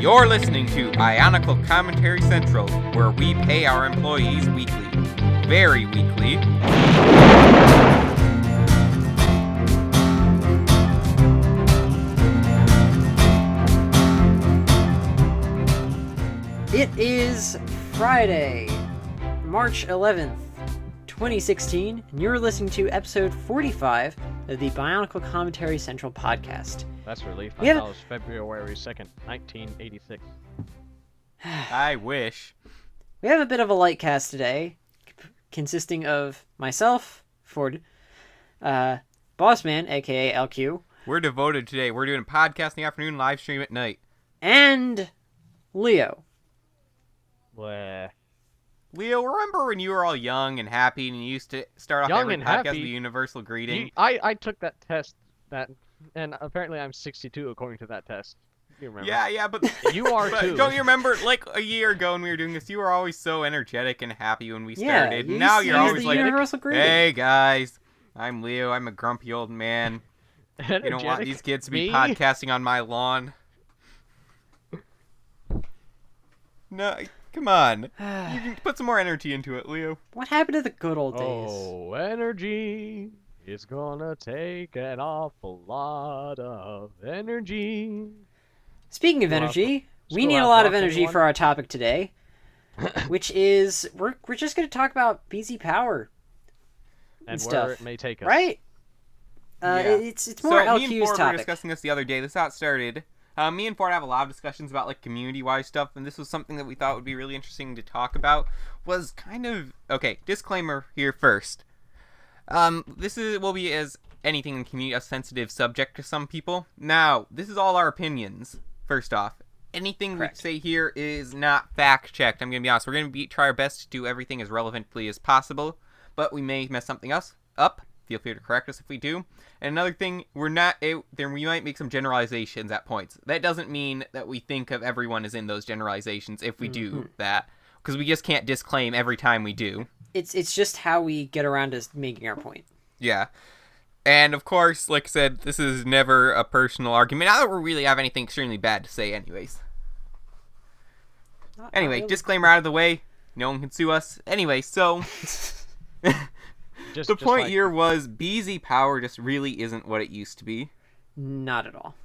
You're listening to Bionicle Commentary Central, where we pay our employees weekly. Very weekly. It is Friday, March 11th, 2016, and you're listening to episode 45 of the Bionicle Commentary Central podcast. That's relief. I thought it was February 2nd, 1986. I wish. We have a bit of a light cast today, consisting of myself, Ford, Bossman, aka LQ. We're devoted today. We're doing a podcast in the afternoon, live stream at night. And Leo. Bleh. Leo, remember when you were all young and happy and you used to start off Young every and podcast happy? with a universal greeting? I took that test, and apparently I'm 62 according to that test. You remember? Yeah, but You are but too. don't you remember, like a year ago when we were doing this, you were always so energetic and happy when we started. Yeah, Now you're always the like, universal greeting. hey guys, I'm Leo, I'm a grumpy old man. You don't want Energetic? these kids to be Me? podcasting on my lawn. No, come on. You can put some more energy into it, Leo. What happened to the good old days? Oh, energy is gonna take an awful lot of energy. Speaking of Go out energy, for- we go need a out lot of walking, energy everyone. for our topic today, which is we're just going to talk about BZPower, And stuff, where it may take us. right? Yeah. It's more So me and LQ's Ford were topic. discussing this the other day. This is how it started. Me and Ford have a lot of discussions about like community-wise stuff, and this was something that we thought would be really interesting to talk about. Was kind of okay. Disclaimer here first. This will be as anything in community a sensitive subject to some people. Now, this is all our opinions. First off, anything Correct. we say here is not fact-checked. I'm gonna be honest. We're gonna try our best to do everything as relevantly as possible, but we may mess something else up. Feel free to correct us if we do. And another thing, we might make some generalizations at points. That doesn't mean that we think of everyone as in those generalizations if we do that, because we just can't disclaim every time we do. It's just how we get around to making our point. Yeah. And of course, like I said, this is never a personal argument. Not that we really have anything extremely bad to say anyways. Anyway, disclaimer out of the way. No one can sue us. Anyway, so... the point here was BZPower just really isn't what it used to be. Not at all.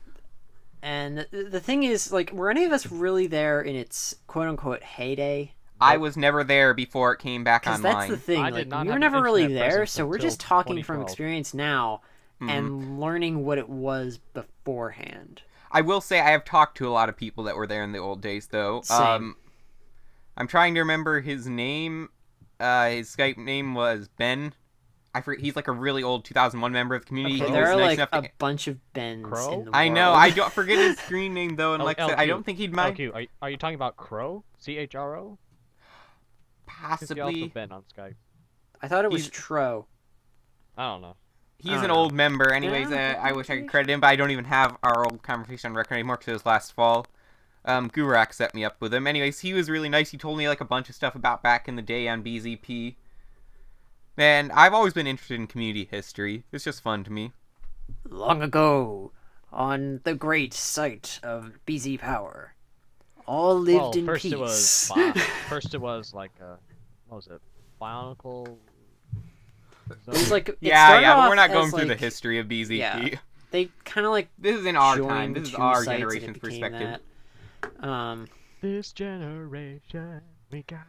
And the thing is, like, were any of us really there in its quote-unquote heyday? I was never there before it came back Because online. that's the thing. I Like, did not we were have never an really internet there, presence so we're until just talking from 2012. experience now and learning what it was beforehand. I will say I have talked to a lot of people that were there in the old days, though. Same. I'm trying to remember his name. His Skype name was Ben. I forget. He's like a really old 2001 member of the community. Okay, He there was are nice like enough a bunch of Bens Crow? in the world. I know. I don't forget his screen name though, and like I said, I don't think he'd mind. LQ, are you talking about Crow? CHRO? He's also Possibly. been on Skype. I thought it was He's- Tro. I don't know. He's an old member. Anyways, Yeah, I wish I could credit him, but I don't even have our old conversation on record anymore because it was last fall. Gurak set me up with him. Anyways, he was really nice. He told me like a bunch of stuff about back in the day on BZP. Man, I've always been interested in community history. It's just fun to me. Long ago, on the great site of BZPower, all lived in first peace. First it was like what was it? Bionicle. It was like it Yeah, started but off we're not as, going through the like, history of BZP. yeah. They kind of like This is in our joined time. This is two our sites and it generation's became perspective. that. This generation, we got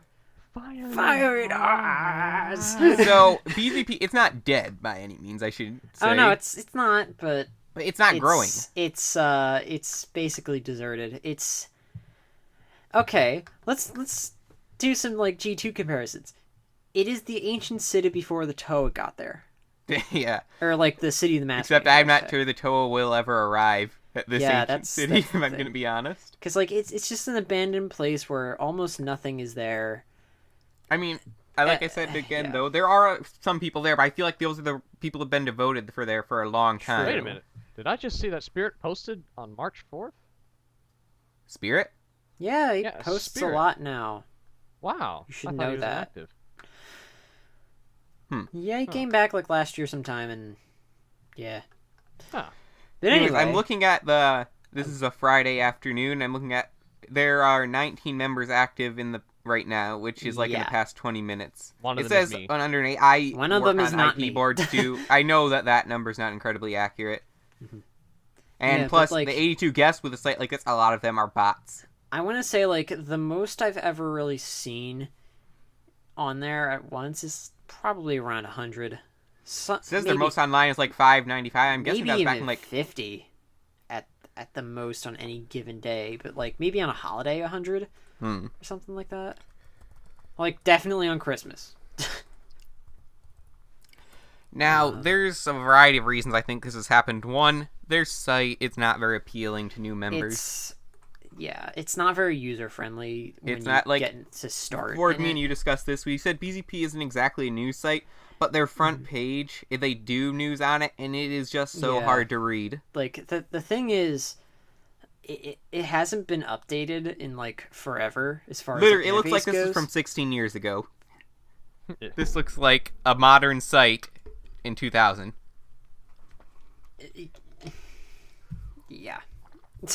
Fire in our eyes. So BZP, it's not dead by any means. I should say. Oh no, it's not, but it's not growing. It's basically deserted. It's okay. Let's do some like G2 comparisons. It is the ancient city before the Toa got there, Yeah. or like the city of the master. Except I'm not sure the Toa will ever arrive at this Yeah, ancient that's city. the If I'm thing. going to be honest. Because like it's just an abandoned place where almost nothing is there. I mean, like I said again, yeah. though, there are some people there, but I feel like those are the people who've been devoted for there for a long time. Wait a minute. Did I just see that Spirit posted on March 4th? Spirit? Yeah, he Yeah, posts Spirit. a lot now. Wow. You should I thought know he was that. inactive. Yeah, he came back like last year sometime, and yeah. Huh. But Anyways, anyway, I'm looking at the. This is a Friday afternoon. I'm looking at there are 19 members active in the right now, which is like in the Yeah. past 20 minutes. One of It them is says me. on underneath. I One of work them is on not IP me. boards too. I know that number's not incredibly accurate. And Yeah, but, plus, like- the 82 guests with a site like this, a lot of them are bots. I want to say like the most I've ever really seen on there at once is probably around 100. It says their maybe, most online is like 595. I'm guessing maybe that was even back in like 50 at the most on any given day, but like maybe on a holiday 100 or something like that. Like definitely on Christmas. Now, there's a variety of reasons I think this has happened. One, their site is not very appealing to new members. It's not very user friendly when It's you not, like, get to start. Before in me it. and you discussed this, we said BZP isn't exactly a news site, but their front page, if they do news on it, and it is just so Yeah. hard to read. Like the thing is, it hasn't been updated in like forever as far Literally, as it the looks like interface this goes. is from 16 years ago. Yeah. This looks like a modern site in 2000. Yeah.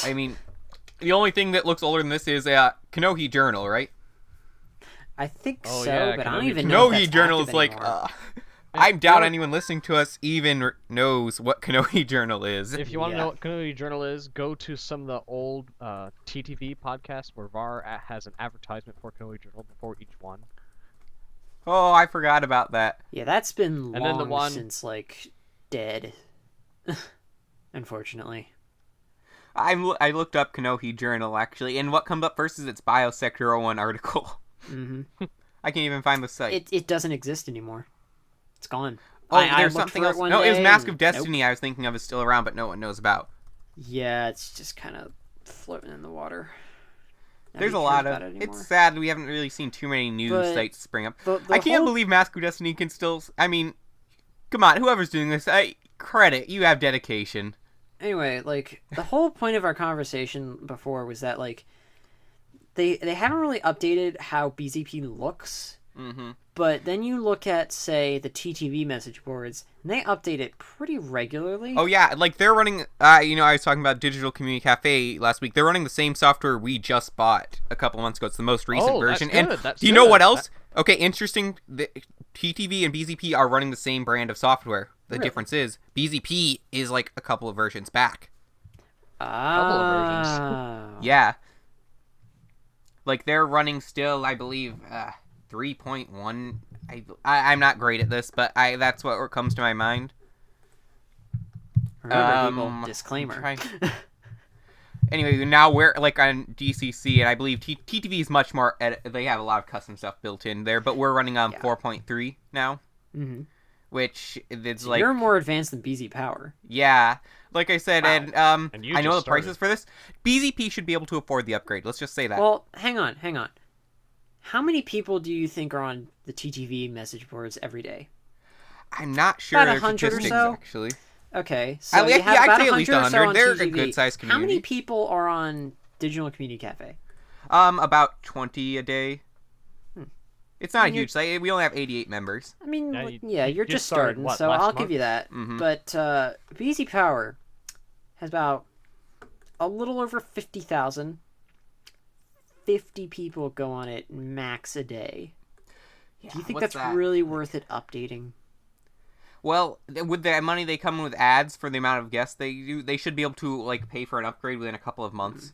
I mean, the only thing that looks older than this is Kanohi Journal, right? I think Oh, so, yeah, but I don't Kanohi even know. If Kanohi that's Journal active is like, anymore. I doubt you- anyone listening to us even knows what Kanohi Journal is. If you want to Yeah. know what Community Journal is, go to some of the old TTV podcasts where VAR has an advertisement for Community Journal before each one. Oh, I forgot about that. Yeah, that's been And long then the one- since like dead. Unfortunately. I looked up Kanohi Journal, actually, and what comes up first is its Biosector 01 article. Hmm I can't even find the site. It doesn't exist anymore. It's gone. Oh, I there's looked something for else. one No, it was day Mask and of Destiny I was thinking of is still around, but no one knows about. Yeah, it's just kind of floating in the water. There's a Nobody lot cares of... about it It's anymore. sad we haven't really seen too many news But sites spring up. The I can't whole- believe Mask of Destiny can still... I mean, come on, whoever's doing this, credit, you have dedication. Anyway, like the whole point of our conversation before was that like they haven't really updated how BZP looks. Mm-hmm. But then you look at, say, the TTV message boards, and they update it pretty regularly. Oh yeah, like they're running. I was talking about Digital Community Cafe last week. They're running the same software we just bought a couple months ago. It's the most recent Oh, that's version. good, And that's do you know good. what else? Okay, interesting. The TTV and BZP are running the same brand of software. The Really? difference is BZP is like a couple of versions back. Couple of versions. Ah. Yeah. Like they're running still, I believe, 3.1. I'm not great at this, but that's what comes to my mind. Remember, people, I'm disclaimer. trying- Anyway, now we're like on DCC, and I believe TTV is much more. They have a lot of custom stuff built in there, but we're running on Yeah. 4.3 now, hmm which it's So like you're more advanced than BZPower. yeah, like I said, Wow. and you I know the just prices started. for this. BZP should be able to afford the upgrade. Let's just say that. Well, hang on. How many people do you think are on the TTV message boards every day? I'm not sure about their 100 or statistics so? actually. Okay, so I'd you have say about at least 100 or so 100. on They're a TTV. good-sized How many community. people are on Digital Community Cafe? About 20 a day. Hmm. It's not a And you're- huge site. We only have 88 members. I mean, Yeah, like, you- yeah, you you're just just started, starting, what, so last I'll month? give you that. Mhm. But BZPower has about a little over 50,000. 50 people go on it max a day. Do you think what's that's that? really worth it updating? Well, with the money they come with ads for the amount of guests they do, they should be able to like pay for an upgrade within a couple of months.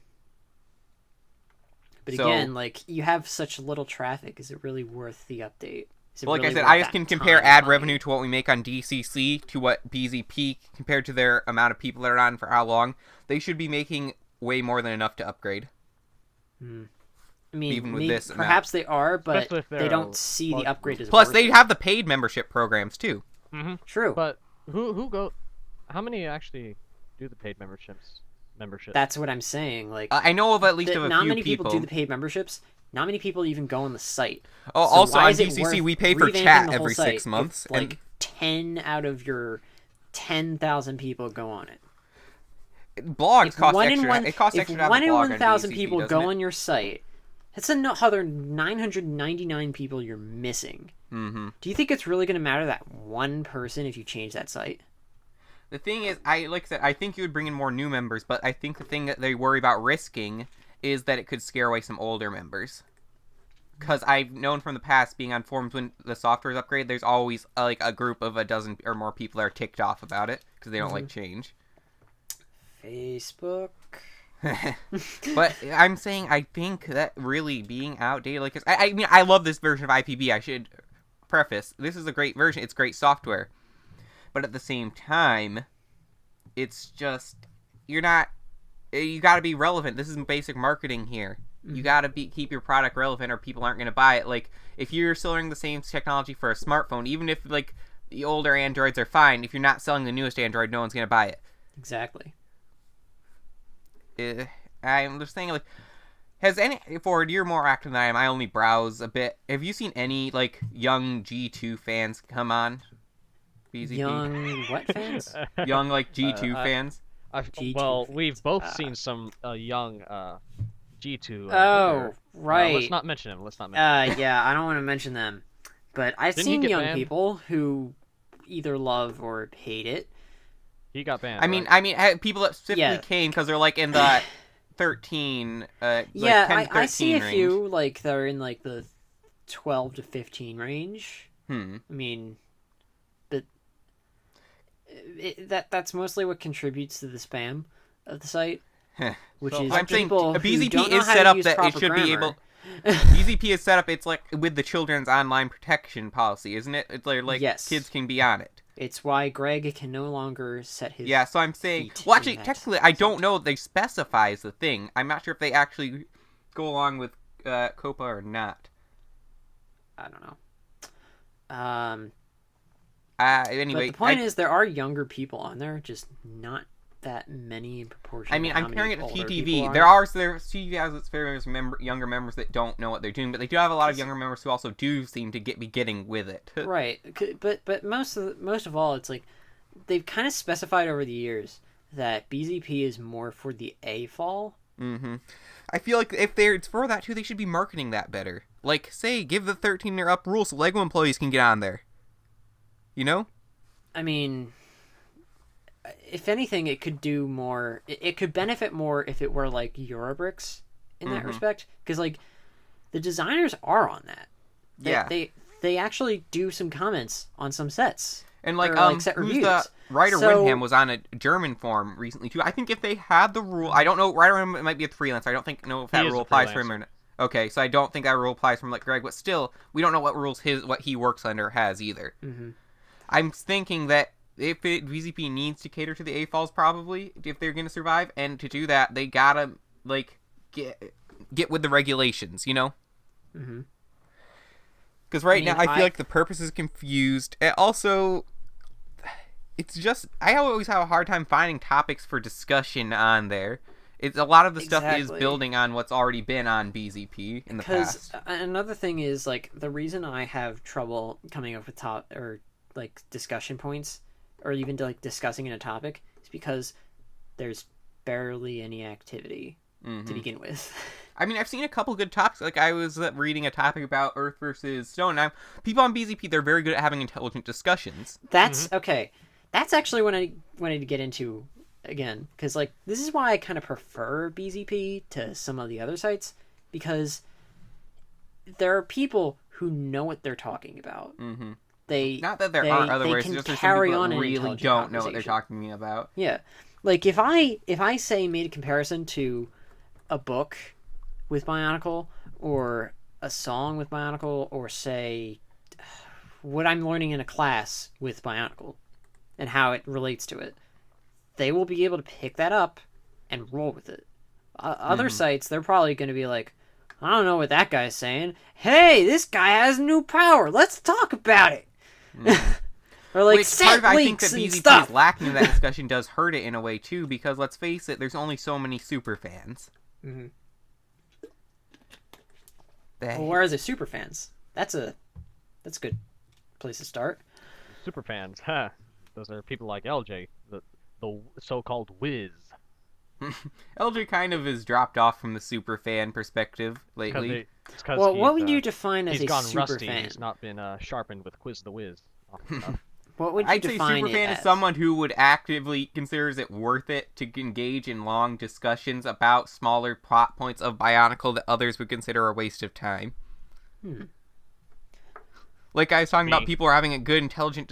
But So- again, like, you have such little traffic. Is it really worth the update? Is it Well, like I really said, worth I just that can compare time, ad money? revenue to what we make on DCC to what BZP compared to their amount of people that are on for how long. They should be making way more than enough to upgrade. I mean, even with maybe- this amount. perhaps they are, but Especially if they they're don't see the large upgrade as Plus, worth they it. have the paid membership programs too. Mm-hmm. True. But who go? How many actually do the paid memberships? That's what I'm saying. Like, I know of at least of a not few many people people. do the paid memberships. Not many people even go on the site. Oh, So also why on is it DCC worth we pay for revamping chat the whole every site 6 months, if, like, and 10 out of your 10,000 people go on it. blogs If cost one extra. in one, It costs if extra to have one a in blog on 1,000 DCC, people doesn't go it? on your site, that's another 999 people you're missing. Mm-hmm. Do you think it's really going to matter that one person if you change that site? The thing is, like I said, I think you would bring in more new members, but I think the thing that they worry about risking is that it could scare away some older members. Because I've known from the past, being on forums when the software's upgraded, there's always like a group of a dozen or more people that are ticked off about it because they don't like change. Facebook. But I'm saying I think that really being outdated, like, I mean, I love this version of IPB. I should preface, this is a great version. It's great software. But at the same time, it's just, you gotta be relevant. This is basic marketing here. You gotta keep your product relevant or people aren't gonna buy it. Like, if you're selling the same technology for a smartphone, even if, like, the older Androids are fine, if you're not selling the newest Android, no one's gonna buy it. Exactly. I'm just saying, like, Ford, you're more active than I am. I only browse a bit. Have you seen any, like, young G2 fans come on? BZP? Young what fans? Young, like, G2 fans? G2 well, fans. we've both seen some young G2. Right. Let's not mention him. Yeah, I don't want to mention them. But I've Didn't he seen get young banned? people who either love or hate it. He got banned. I mean, people that specifically came because they're, like, in the 13, Yeah, like 10 to 13 I see a range. few, like, that are in, like, the 12 to 15 range. Hmm. I mean, but that's mostly what contributes to the spam of the site, which So is I'm saying people who BZP don't know is how set to up use that it proper should be grammar. able. BZP is set up. It's like with the children's online protection policy, isn't it? It's like Yes. kids can be on it. It's why Greg can no longer set his... Yeah, so I'm saying. feet Well, in actually, that technically, I don't know if they specify as the thing. I'm not sure if they actually go along with COPA or not. I don't know. Anyway, but the point is, there are younger people on there, just not that many in proportion. I mean, to how I'm comparing it many to older TTV. people There TTV has its fair younger members that don't know what they're doing, but they do have a lot of younger members who also do seem to be getting with it. Right, but most of all, it's like they've kind of specified over the years that BZP is more for the AFOL. Mm-hmm. I feel like if it's for that too, they should be marketing that better. Like, say, give the 13 or up rule so Lego employees can get on there. You know? I mean, if anything, it could do more. It could benefit more if it were like Eurobricks in that respect, because like the designers are on that. They actually do some comments on some sets. And like, set who's reviews. the Ryder So- Winham was on a German forum recently too. I think if they had the rule, I don't know. Ryder Winham might be a freelancer. I don't know if that is rule a applies for him freelancer. or not. Okay, so I don't think that rule applies from like Greg, but still, we don't know what rules what he works under has either. Mm-hmm. I'm thinking that if VZP needs to cater to the AFOLs probably if they're going to survive, and to do that, they gotta like get with the regulations, you know? Mm-hmm. Because now I feel like the purpose is confused. And also, it's just I always have a hard time finding topics for discussion on there. It's a lot of the stuff is Exactly. building on what's already been on BZP in the past. Because another thing is like the reason I have trouble coming up with discussion points, or even like discussing in a topic, is because there's barely any activity to begin with. I mean, I've seen a couple good topics. Like, I was reading a topic about Earth versus Stone. Now, people on BZP, they're very good at having intelligent discussions. That's okay. That's actually what I wanted to get into again, because like this is why I kind of prefer BZP to some of the other sites, because there are people who know what they're talking about. Mm-hmm. Not that there aren't other they ways, can just there's some carry people on that an really intelligent don't know what they're conversation. talking about. Yeah, like if I say made a comparison to a book with Bionicle, or a song with Bionicle, or say what I'm learning in a class with Bionicle and how it relates to it, they will be able to pick that up and roll with it. Other sites, they're probably going to be like, I don't know what that guy's saying. Hey, this guy has new power. Let's talk about it. Or like Which part set of I think leaks that and BZP stuff. is lacking in that discussion does hurt it in a way too, because let's face it, there's only so many super fans. Mm-hmm. Well, where are the super fans? That's a good place to start. Super fans, huh? Those are people like LJ, the so-called whiz. LJ kind of has dropped off from the super fan perspective lately. Well, what would you define as he's a gone super rusty. fan? He's not been sharpened with Quiz the Whiz. What would you I'd say define it superfan as? is someone who would actively considers it worth it to engage in long discussions about smaller plot points of Bionicle that others would consider a waste of time. Like I was talking about, people are having a good intelligent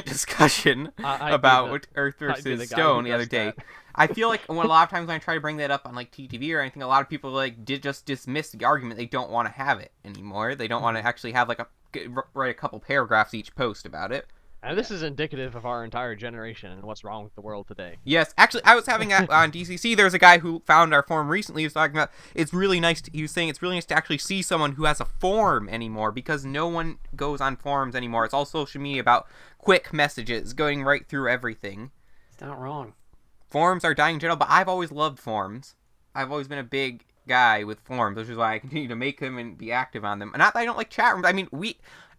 discussion about Earth versus Stone the other day. I feel like a lot of times when I try to bring that up on like TTV or anything, a lot of people like just dismiss the argument. They don't want to have it anymore. They don't want to actually have write a couple paragraphs each post about it. And this is indicative of our entire generation and what's wrong with the world today. Yes, actually, I was having on DCC. There was a guy who found our forum recently. He was talking about it's really nice. He was saying it's really nice to actually see someone who has a forum anymore, because no one goes on forums anymore. It's all social media about quick messages going right through everything. It's not wrong. Forums are dying in general, but I've always loved forums. I've always been a big guy with forums, which is why I continue to make them and be active on them. And not that I don't like chat rooms. I mean,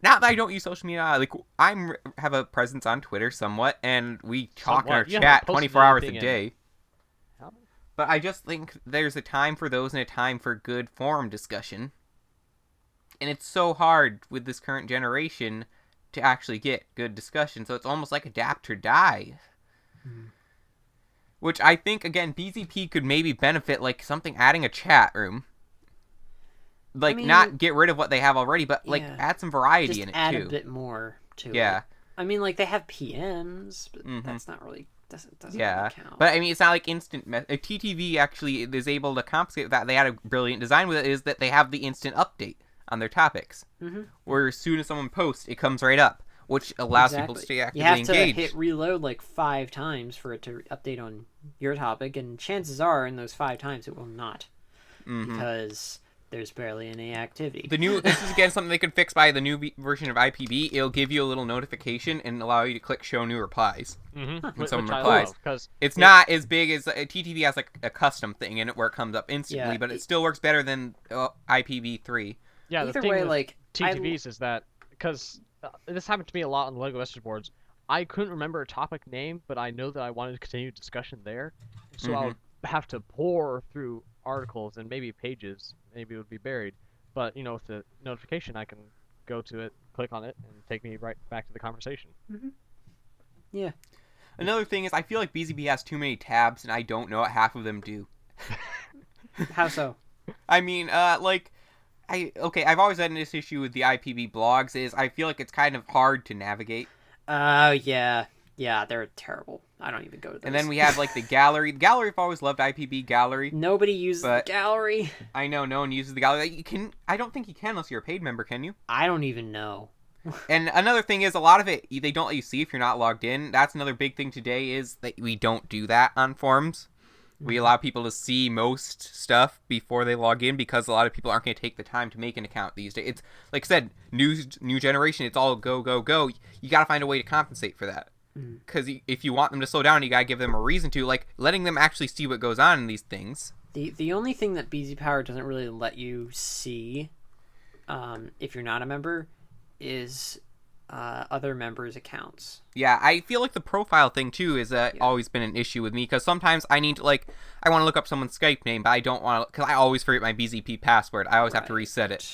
not that I don't use social media. Like have a presence on Twitter somewhat, and we talk in our chat 24 hours a day. But I just think there's a time for those and a time for good forum discussion. And it's so hard with this current generation to actually get good discussion. So it's almost like adapt or die. Which I think, again, BZP could maybe benefit, like something adding a chat room. Like, not get rid of what they have already, but, like, add some variety in it, too. Just add a bit more to it. I mean, like, they have PMs, but that's not really... doesn't really count. But, I mean, it's not like instant... TTV actually is able to compensate that. They had a brilliant design with it, is that they have the instant update on their topics. Where as soon as someone posts, it comes right up, which allows people to stay actively engaged. You have to hit reload, like, 5 times for it to update on your topic, and chances are, in those 5 times, it will not. Because... there's barely any activity. This is again something they could fix by the new version of IPB. It'll give you a little notification and allow you to click show new replies when someone replies. It's not as big as TTV has like a custom thing in it where it comes up instantly, but it still works better than IPv 3. Yeah, the thing with TTVs is that because this happened to me a lot on the LEGO message boards. I couldn't remember a topic name, but I know that I wanted to continue discussion there, so I would have to pour through articles and maybe pages. Maybe it would be buried, but with the notification, I can go to it, click on it, and take me right back to the conversation. Yeah. Another thing is, I feel like BZB has too many tabs, and I don't know what half of them do. How so? I mean, I've always had this issue with the IPB blogs. Is I feel like it's kind of hard to navigate. Yeah, they're terrible. I don't even go to those. And then we have, like, the gallery. The gallery, I've always loved IPB gallery. Nobody uses the gallery. I know, no one uses the gallery. I don't think you can unless you're a paid member, can you? I don't even know. And another thing is, a lot of it, they don't let you see if you're not logged in. That's another big thing today, is that we don't do that on forums. We allow people to see most stuff before they log in, because a lot of people aren't going to take the time to make an account these days. It's, like I said, new generation, it's all go, go, go. You got to find a way to compensate for that. Because if you want them to slow down, you gotta give them a reason to, like, letting them actually see what goes on in these things. The only thing that BZPower doesn't really let you see, if you're not a member, is other members' accounts. Yeah, I feel like the profile thing, too, is always been an issue with me, because sometimes I need to, like, I want to look up someone's Skype name, but I don't want to, because I always forget my BZP password. I always have to reset it.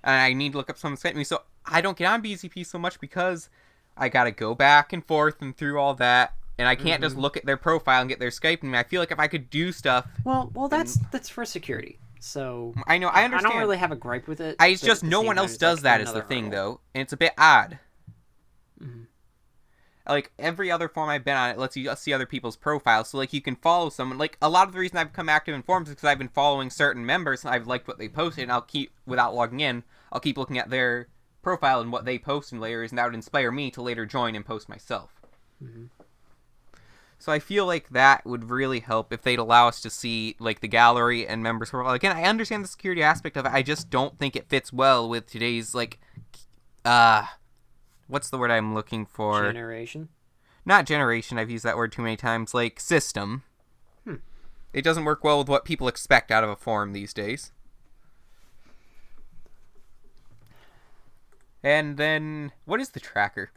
And I need to look up someone's Skype name, so I don't get on BZP so much, because I gotta go back and forth and through all that, and I can't just look at their profile and get their Skype name. I feel like if I could do stuff... Well, that's for security, so... I know, I understand. I don't really have a gripe with it. It's just no one else does that is the thing, though, and it's a bit odd. Like, every other forum I've been on, it lets you see other people's profiles, so, like, you can follow someone. Like, a lot of the reason I've become active in forums is because I've been following certain members, and I've liked what they posted, and I'll keep, without logging in, I'll keep looking at their profile and what they post in layers, and that would inspire me to later join and post myself. So I feel like that would really help if they'd allow us to see, like, the gallery and members' profile. Again, I understand the security aspect of it. I just don't think it fits well with today's, like, what's the word I'm looking for? Generation? Not generation, I've used that word too many times. Like, system. It doesn't work well with what people expect out of a forum these days. And then, what is the tracker?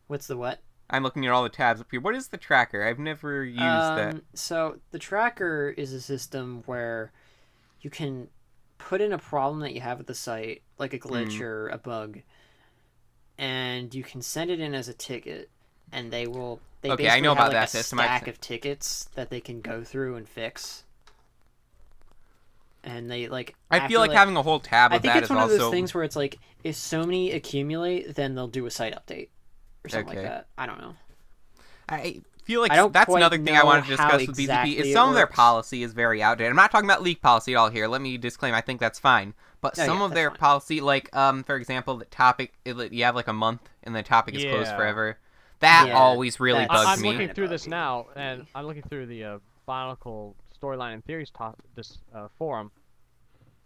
What's the what? I'm looking at all the tabs up here. What is the tracker? I've never used that. So, the tracker is a system where you can put in a problem that you have with the site, like a glitch or a bug, and you can send it in as a ticket, and they Okay, basically I know have about like that a system. stack of tickets that they can go through and fix. And they like. I feel like having a whole tab I of think that it's is one of those also. things where it's like, if so many accumulate, then they'll do a site update or something like Okay. that. I don't know. I feel like I don't that's quite another thing I know wanted to how discuss with BZP exactly is it some of their works. policy is very outdated. I'm not talking about leak policy at all here. Let me disclaim I think that's fine. But Oh, some yeah, of that's their fine. policy, like for example, the topic you have like a month and the topic is closed Yeah. forever. That Yeah, always really that's- bugs I'm me. looking through Kinda this buggy. now, and I'm looking through the Bionicle storyline and theories this forum.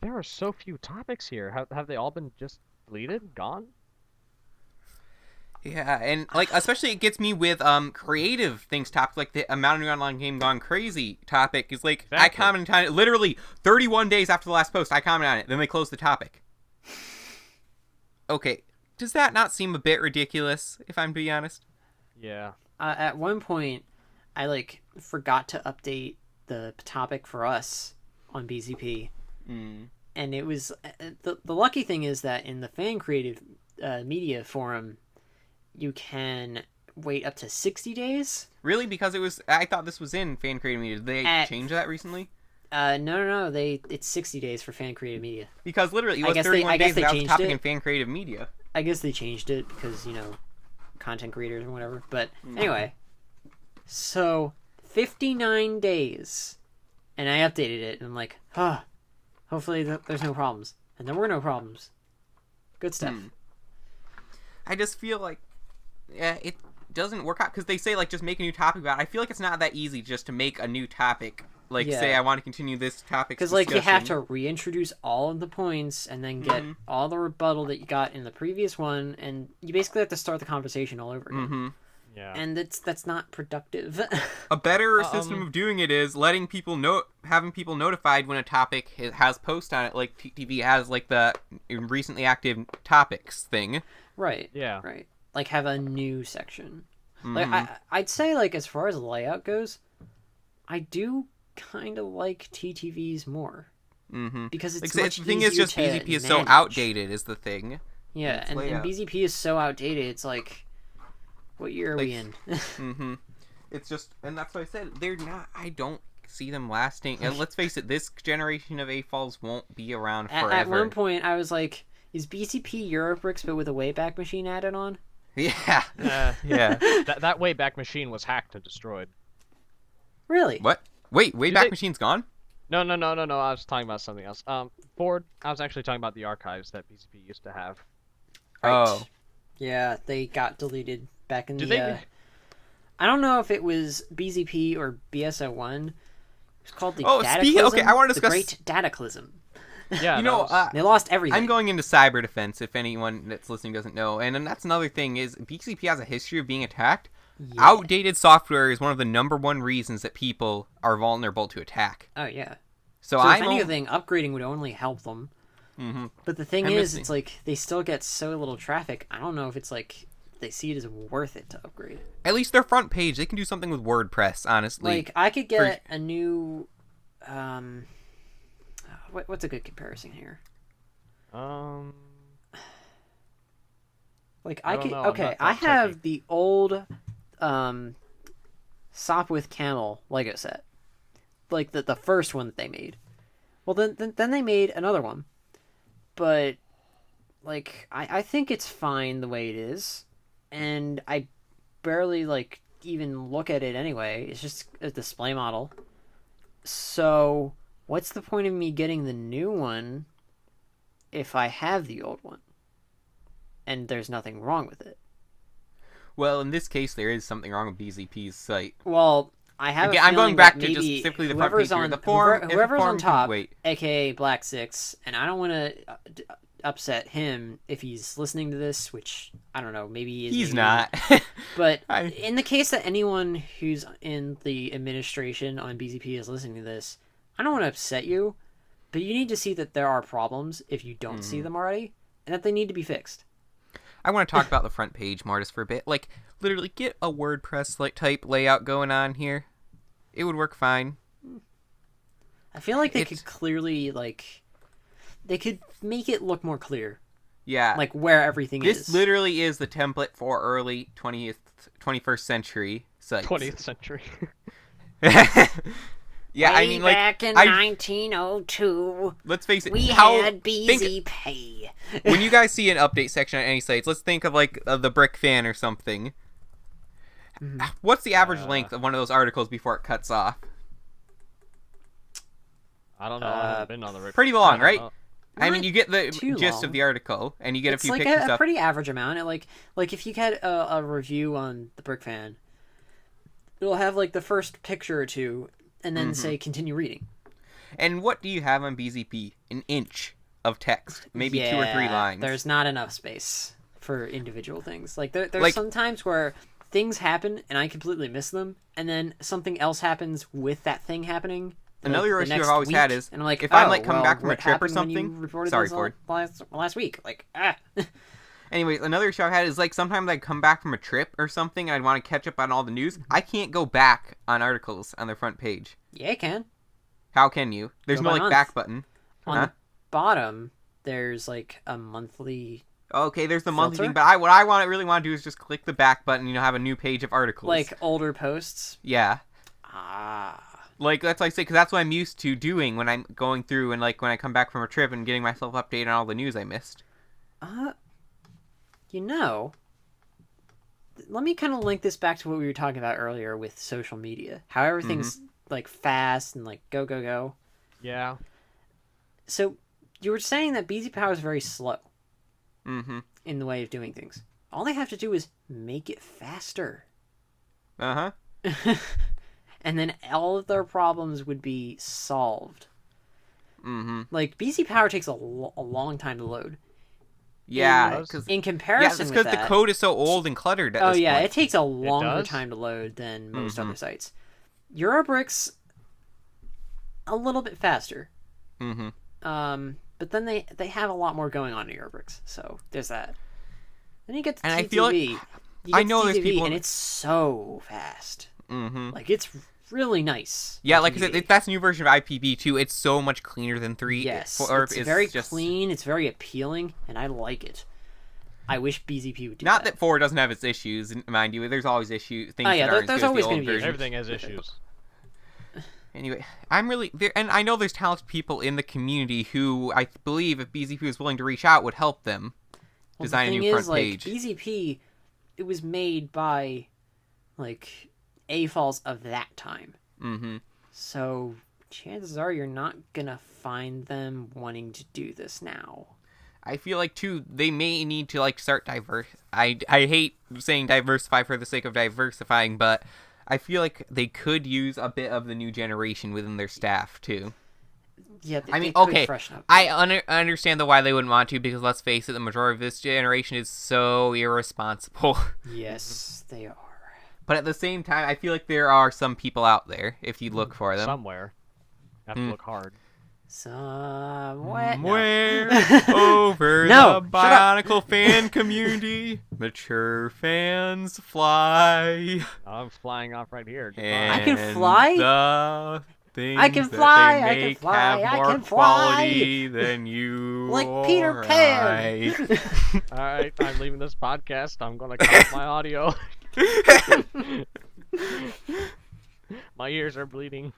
There are so few topics here. Have they all been just deleted, gone? Yeah, and like especially it gets me with creative things topic like the amount of new online game gone crazy topic is like I Exactly. commented on it literally 31 days after the last post. I commented on it, then they closed the topic. Okay, does that not seem a bit ridiculous? If I'm to be honest. Yeah. At one point, I like forgot to update the topic for us on BZP, and it was the lucky thing is that in the fan creative media forum, you can wait up to 60 days. Really? Because it was. I thought this was in fan creative media. Did they change that recently? No. It's 60 days for fan creative media. Because literally, it I was guess 31 I days guess they without the changed topic it. in fan creative media. I guess they changed it because content creators or whatever. But anyway, so 59 days, and I updated it, and I'm like, hopefully there's no problems, and there were no problems. Good stuff. I just feel like it doesn't work out because they say like just make a new topic about it. I feel like it's not that easy just to make a new topic. Like Yeah. say I want to continue this topic Because like you have to reintroduce all of the points and then get all the rebuttal that you got in the previous one, and you basically have to start the conversation all over again. Yeah. And that's not productive. A better system of doing it is letting people know, having people notified when a topic has post on it. Like TTV has like the recently active topics thing. Right. Yeah. Right. Like have a new section. Like I'd say like as far as layout goes, I do kind of like TTVs more. Because it's Like, much the thing is easier just to BZP is so manage. outdated is the thing. Yeah, and layout. BZP is so outdated. It's like, what year are we in? It's just, and that's what I said. They're not. I don't see them lasting. And let's face it, this generation of AFOLs won't be around forever. At one point, I was like, "Is BZP Eurobricks but with a Wayback Machine added on?" Yeah. Yeah. That Wayback Machine was hacked and destroyed. Really? What? Wait, Wayback they- Machine's gone? No. I was talking about something else. Ford. I was actually talking about the archives that BZP used to have. Right. Oh. Yeah, they got deleted back in Did the. they? I don't know if it was BZP or BSO1. It was called the Oh, Dataclysm. okay, I wanna discuss- the Great Dataclysm. Yeah. You know, They lost everything. I'm going into cyber defense if anyone that's listening doesn't know. And then that's another thing is BCP has a history of being attacked. Yeah. Outdated software is one of the number one reasons that people are vulnerable to attack. Oh yeah. So So if I'm anything, upgrading would only help them. But the thing I'm is, missing- it's like they still get so little traffic. I don't know if it's like they see it as worth it to upgrade. at least their front page. They can do something with WordPress, honestly. Like I could get a new. What's a good comparison here? Like I don't could. know, I'm Okay, not I that have techy. the old, Sop with Camel Lego set, like the first one that they made. Well, then they made another one, but like I think it's fine the way it is, and I barely like even look at it anyway. It's just a display model. So what's the point of me getting the new one if I have the old one? And there's nothing wrong with it. well, in this case, there is something wrong with BZP's site. Well, I have. Again, a I'm going feeling back that to just maybe specifically the front whoever's page here. on The forum, if the whoever's forum on can top, wait. aka Black Six, and I don't want to upset him if he's listening to this, which I don't know, maybe he is. He's maybe not. But I- in the case that anyone who's in the administration on BZP is listening to this, I don't want to upset you, but you need to see that there are problems if you don't see them already, and that they need to be fixed. I want to talk about the front page more just for a bit. Like, literally, get a WordPress like type layout going on here. It would work fine. I feel like they It's- could clearly, like, they could make it look more clear. Yeah. Like where everything is. This literally is the template for early 21st century sites. 20th century. Yeah, I mean, like, back in 1902, let's face it, we had BZPower. When you guys see an update section on any sites, let's think of like the Brick Fan or something. What's the average length of one of those articles before it cuts off? I don't know. I haven't been on the Pretty long, right? know. I mean, you get the gist long. of the article, and you get a few like pictures a of... pretty average amount. And like if you get a review on the Brick Fan, it'll have like the first picture or two, and then say continue reading. And what do you have on BZP? An inch of text, maybe 2 or 3 lines. There's not enough space for individual things. Like there's Like- some times where things happen and I completely miss them, and then something else happens with that thing happening. Another the issue next I've always week, had is and I'm like, if I'm like coming back from a what trip or happened when you something. reported Sorry, this Ford. last week. Like Anyways, another issue I've had is like sometimes I come back from a trip or something and I want to catch up on all the news. I can't go back on articles on their front page. yeah, you can. How can you? There's Go no by like month. back button. On the bottom, there's like a monthly, Okay, there's the monthly Filter? thing, but what I really want to do is just click the back button, have a new page of articles. like older posts. Yeah. Ah. Like, that's what I say, because that's what I'm used to doing when I'm going through and, like, when I come back from a trip and getting myself updated on all the news I missed. You know, let me kind of link this back to what we were talking about earlier with social media. How everything's, like, fast and, like, go, go, go. Yeah. So, you were saying that BZPower is very slow Mm-hmm. in the way of doing things. All they have to do is make it faster. Uh-huh. And then all of their problems would be solved. Mm-hmm. Like, BZPower takes a long time to load. Yeah, In comparison it's with because that... the code is so old and cluttered at Oh, this yeah, point. it takes a longer does? time to load than most other sites. Eurobricks, a little bit faster. Mm-hmm. But then they have a lot more going on in Eurobricks, so there's that. Then you get to And TTV. I feel like- You I get know to there's TTV, people- and it's so fast. Mm-hmm. Like, it's really nice. Yeah, on like I TTV. said, that's a new version of IPv2. It's so much cleaner than 3. Yes, Or it's very just... clean, it's very appealing, and I like it. I wish BZP would do Not that 4 doesn't have its issues, mind you. There's always issues, things Oh, yeah, that aren't there's as good always as the gonna old be version. Everything has issues. Anyway, I'm really there, and I know there's talented people in the community who I believe if BZP was willing to reach out would help them design a the new thing front is, like, page. BZP, it was made by, like, AFOLs of that time. Mm-hmm. So chances are you're not gonna find them wanting to do this now. I feel like too they may need to like start diverse. I hate saying diversify for the sake of diversifying, but I feel like they could use a bit of the new generation within their staff too. Yeah, I mean, they could okay, freshen up. I understand why they wouldn't want to, because let's face it, the majority of this generation is so irresponsible. Yes, they are. But at the same time, I feel like there are some people out there if you look for them. Somewhere. You have to look hard. Somewhere. Somewhere over No, the shut up. Bionicle fan community, mature fans fly. I'm flying off right here. And I can fly? The things I can that fly, they I can make fly, have I more can fly. quality than you. Like Peter or Pan. I. Alright, I'm leaving this podcast. I'm gonna cut off my audio. My ears are bleeding.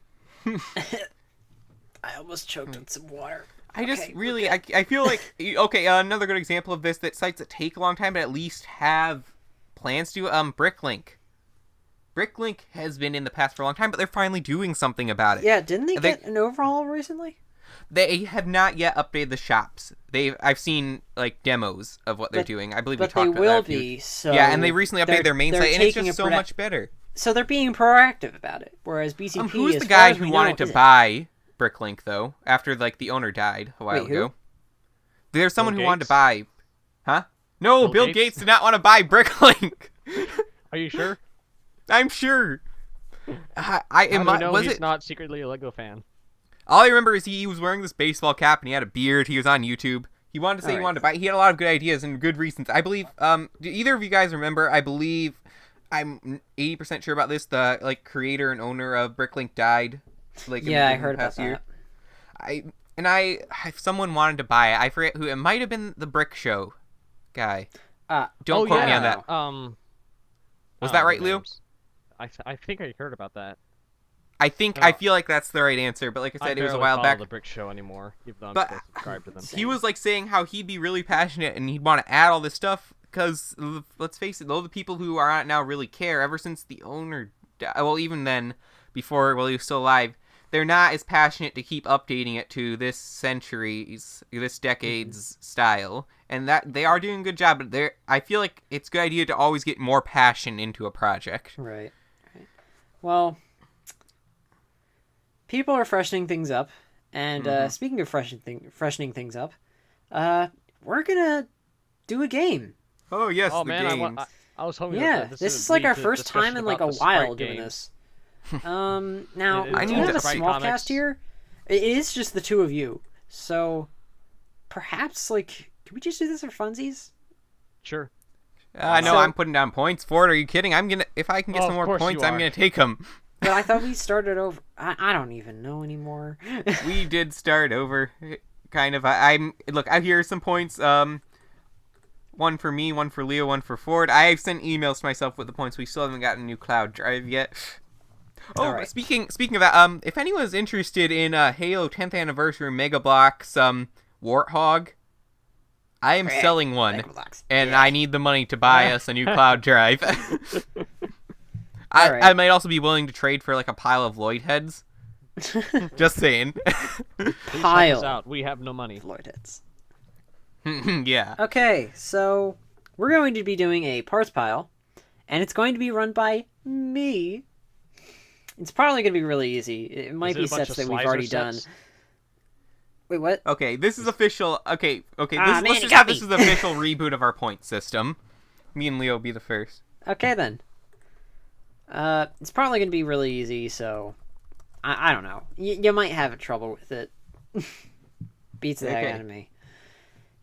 I almost choked on some water. I just Okay, really, I feel like, okay, another good example of this, that sites that take a long time but at least have plans to, Bricklink. Bricklink has been in the past for a long time, but they're finally doing something about it. Yeah, didn't they get an overhaul recently? They have not yet updated the shops. I've seen, like, demos of what they're doing. I believe we But talked they about will that. be, so... Yeah, and they recently updated their main they're site, and it's taking just a so much better. So they're being proactive about it, whereas BCP, Who's as the far guy as who we wanted know, to isn't. buy Bricklink, though, after, like, the owner died a while Wait, who? ago? There's someone Bill who wanted to Gates? buy... Huh? No, Bill Bill Gates? Gates did not want to buy Bricklink! Are you sure? I'm sure. How do we know Was he's it? not secretly a Lego fan? All I remember is he was wearing this baseball cap and he had a beard. He was on YouTube. He wanted to say he Alright. wanted to buy. He had a lot of good ideas and good reasons. I believe. Do either of you guys remember? I believe. I'm 80% sure about this. The creator and owner of Bricklink died. Yeah, I in the heard about past year. that. And if someone wanted to buy it, I forget who. It might have been the Brick Show guy. Don't quote me on that. Was that right, Leo? I think I heard about that. I feel like that's the right answer, but like I said, it was a while back. I don't follow the Brick Show anymore, even though I'm still subscribed to them. He was like saying how he'd be really passionate and he'd want to add all this stuff because, let's face it, though the people who are on it now really care. Ever since the owner, well, even then, he was still alive, they're not as passionate to keep updating it to this decade's style, and that they are doing a good job. But I feel like it's a good idea to always get more passion into a project. Right. Well, people are freshening things up, and speaking of freshening things up, we're gonna do a game. Oh yes, the man, games. I was hoping. Yeah, this is like our first time in like a while doing this. Now we do have a small cast here. It is just the two of you, so perhaps like can we just do this for funsies? Sure. No, I'm putting down points for it. Are you kidding? If I can get some more points, I'm gonna take them. But I thought we started over. I don't even know anymore. We did start over, kind of. Look. Here are some points. One for me, one for Leo, one for Ford. I've sent emails to myself with the points. We still haven't gotten a new cloud drive yet. Oh, right. Speaking of that, if anyone's interested in Halo 10th Anniversary Mega Bloks Warthog, I am selling one, and I need the money to buy us a new cloud drive. I might also be willing to trade for like a pile of Lloyd heads. Just saying. Pile. Out. We have no money. Lloyd heads. Yeah. Okay, so we're going to be doing a parts pile, and it's going to be run by me. It's probably going to be really easy. It might be sets that we've already done. Wait, what? Okay, this is official. Okay. Let's just have this is the official reboot of our point system. Me and Leo will be the first. Okay, then. It's probably going to be really easy, so I don't know. You might have trouble with it. Beats the heck out of me.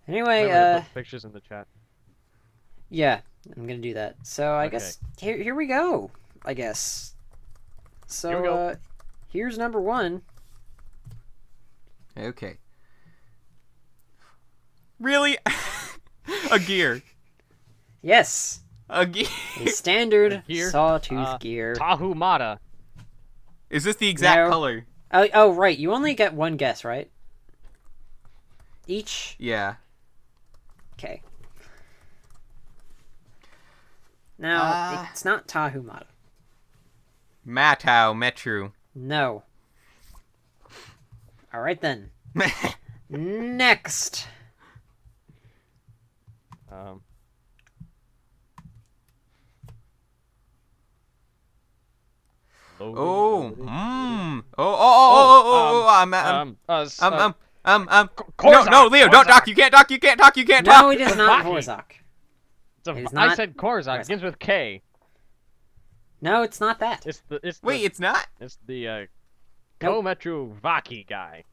Anyway, put pictures in the chat. Yeah, I'm gonna do that. So I guess here we go. I guess. So here's number 1. Okay. Really? A gear. Yes. A gear. A standard sawtooth gear. Tahumata. Is this the exact color? Oh, right. You only get one guess, right? Each? Yeah. Okay. Now, it's not Tahumata. Matau Metru. No. Alright then. Next. No, Leo, don't talk. You can't talk. You can't talk. You can't talk. No, it is not Korzak. I said Korzak. It begins with K. No, it's not that. Wait, it's not? It's the Kometru Vaki guy.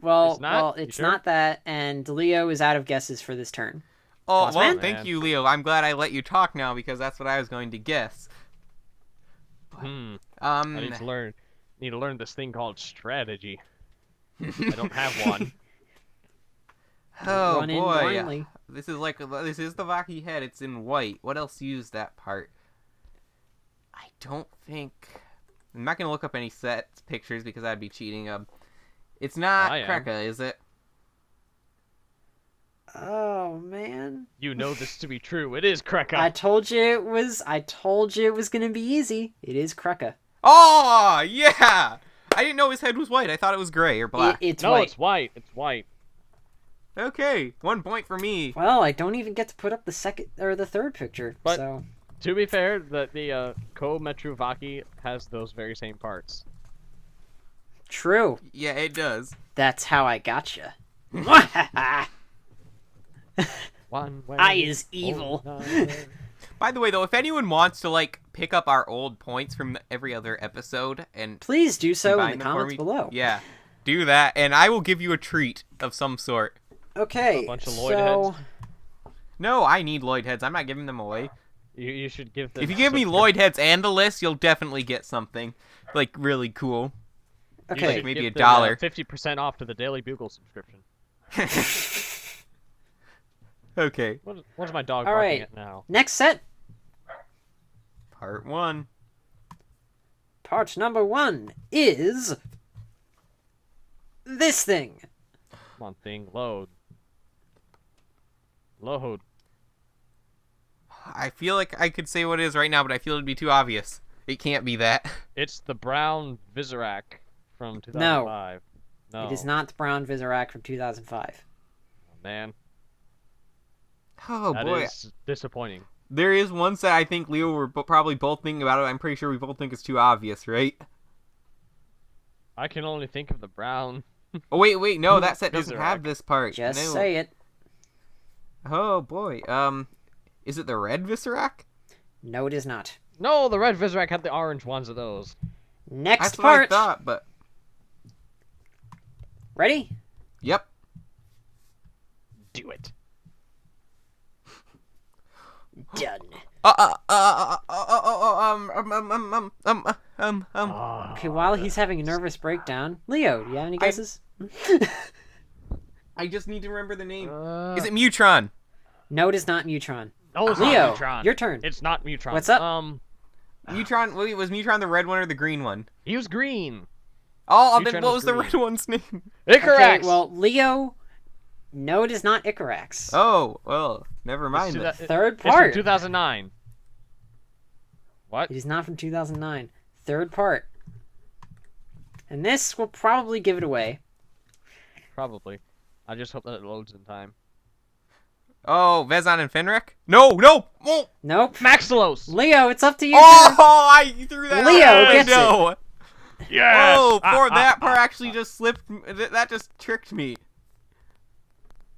Well, it's not that, and Leo is out of guesses for this turn. Oh, well, thank you, Leo. I'm glad I let you talk now because that's what I was going to guess. I need to learn this thing called strategy. I don't have one. Oh boy, this is the Vaki head. It's in white. What else used that part? I don't think. I'm not gonna look up any set pictures because that'd be cheating. It's not Kreka, is it? Oh man. You know this to be true. It is Kreka. I told you it was gonna be easy. It is Kreka. Oh yeah. I didn't know his head was white. I thought it was gray or black. It's white. It's white. Okay, 1 point for me. Well, I don't even get to put up the second or the third picture. But so to be fair, the Kometru Vaki has those very same parts. True. Yeah, it does. That's how I gotcha. One way I is evil. By the way, though, if anyone wants to pick up our old points from every other episode and please do so in the comments below. Yeah, do that, and I will give you a treat of some sort. Okay, a bunch of Lloyd heads. No, I need Lloyd heads. I'm not giving them away. You should give them. If you give me Lloyd heads and the list, you'll definitely get something really cool. Okay. Like maybe Give $1. 50% off to the Daily Bugle subscription. Okay. What's my dog All barking right. at now? Next set. Part 1. Part number 1 is this thing. Come on, thing, load. Load. I feel like I could say what it is right now, but I feel it'd be too obvious. It can't be that. It's the brown Vizirac from 2005. No. It is not the brown Vizirac from 2005. Oh, man. Oh That boy. is disappointing. There is one set I think Leo were probably both thinking about it. I'm pretty sure we both think it's too obvious, right? I can only think of the brown. Oh wait, no, that set doesn't Vizirac. have this part. Just No. say it. Oh boy. Is it the red Viscerac? No, it is not. No, the red Vizirac had the orange ones of those. Next That's part. what I thought, but Ready? yep. Do it. Done. Okay, while he's having a nervous breakdown, Leo, do you have any guesses? I just need to remember the name. Uh, Is it Mutron? No, it is not Mutron. No, it's Leo, not Mutron. your turn. It's not Mutron. What's up? Mutron. Wait, was Mutron the red one or the green one? He was green. Oh, Mutron then what was was the green. red one's name? Icarax. Okay, well, Leo, no, it is not Icarax. Oh, well, never mind. Then. Third It's from part. 2009. What? It is not from 2009. Third part. And this will probably give it away. Probably. I just hope that it loads in time. Oh, Vezon and Fenric? No! Oh, Nope. Maxilos. Leo, it's up to you. oh I threw that Leo out. gets it. No. Yes. Oh, poor that part actually just slipped. That just tricked me.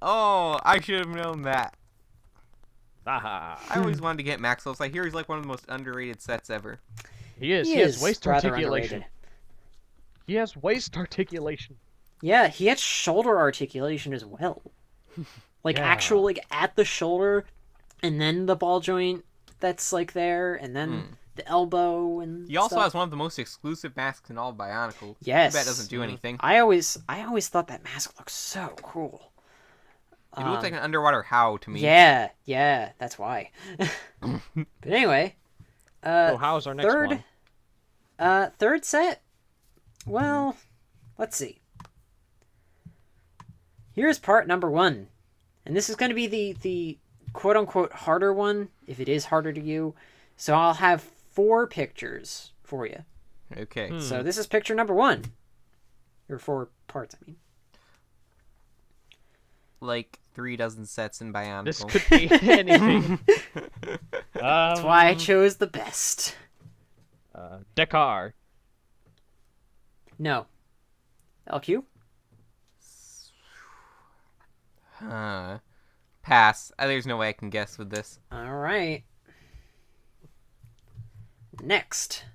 Oh, I should have known that. Aha. I always wanted to get Maxilos. I hear he's like one of the most underrated sets ever. He is. He He has is waist rather articulation. underrated. He has waist articulation. Yeah, he had shoulder articulation as well. Like, Yeah. actual, like, at the shoulder, and then the ball joint that's, like, there, and then the elbow and He also stuff. has one of the most exclusive masks in all of Bionicle. Yes. That doesn't do anything. I always thought that mask looked so cool. It looked like an underwater How to me. Yeah, that's why. But anyway, So how's our next third, one? third set. Well, let's see. Here's part number 1, and this is going to be the quote unquote harder one, if it is harder to you. So I'll have 4 pictures for you. Okay. So this is picture number 1, or 4 parts. I mean, Like 36 sets in Bionicle. This could be anything. that's why I chose the best. Dakar. No. LQ. Pass. There's no way I can guess with this. All right. Next.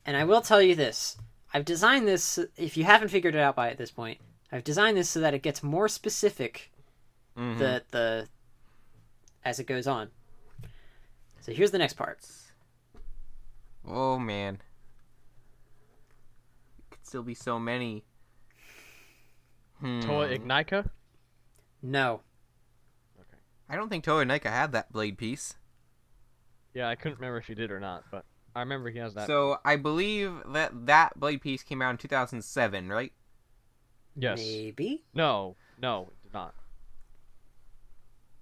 And I will tell you this. I've designed this, if you haven't figured it out by at this point, I've designed this so that it gets more specific the as it goes on. So here's the next part. Oh man. Could still be so many. Toa Ignika. No. I don't think Toa Nika had that blade piece. Yeah, I couldn't remember if he did or not, but I remember he has that. So I believe that blade piece came out in 2007, right? Yes. Maybe? No, it did not.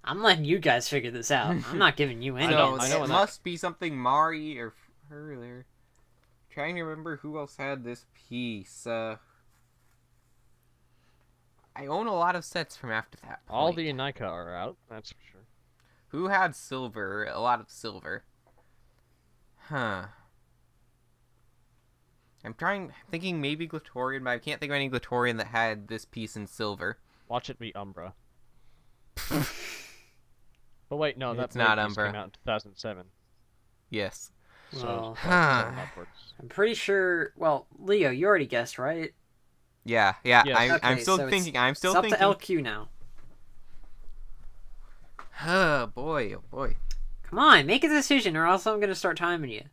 I'm letting you guys figure this out. I'm not giving you any So hints. I know it when must be something Mari or earlier. Trying to remember who else had this piece. I own a lot of sets from after that point. All the Ignika are out, that's for sure. Who had silver? A lot of silver. Huh. I'm thinking maybe Glatorian, but I can't think of any Glatorian that had this piece in silver. Watch it be Umbra. But wait, no, It's that's not Umbra. Umbra. Came out in 2007. Yes. So Well, 2007 upwards. I'm pretty sure... Well, Leo, you already guessed, right? Yeah. Yes. I'm Okay, still so thinking. I'm still it's up thinking. to LQ now. Oh boy. Come on, make a decision or else I'm going to start timing you.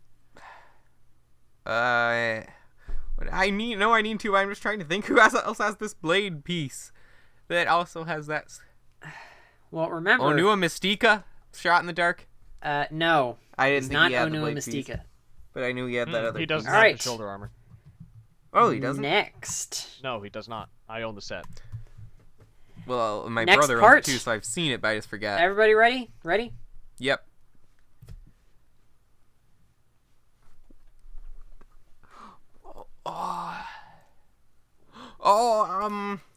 But I need to. I'm just trying to think who else has this blade piece that also has that. Well, remember. Onua Mystica, shot in the dark. No. I didn't It's think not he had the Onua blade Mystica. piece, but I knew he had that other. He doesn't piece. have Alright. the shoulder armor. Oh, he doesn't. Next. No, he does not. I own the set. Well, my Next brother part. owns it too, so I've seen it, but I just forgot. Everybody ready? Ready? Yep.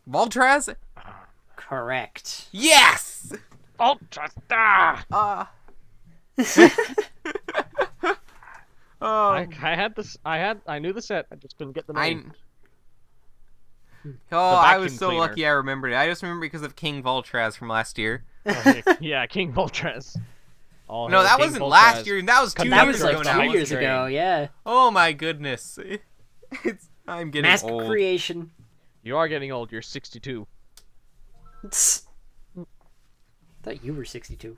Voltraz? Correct. Yes! Ultra Star! Oh, I had this. I knew the set. I just couldn't get the I name. I was vacuum so cleaner. lucky I remembered it. I just remember because of King Voltraz from last year. Yeah, King Voltraz. All No, hail that King wasn't Voltraz. last year. That was 2 That years was ago like now. 2 years ago, yeah. Oh my goodness. I'm getting Mask old. creation. You are getting old. You're 62. Tss. Thought you were 62.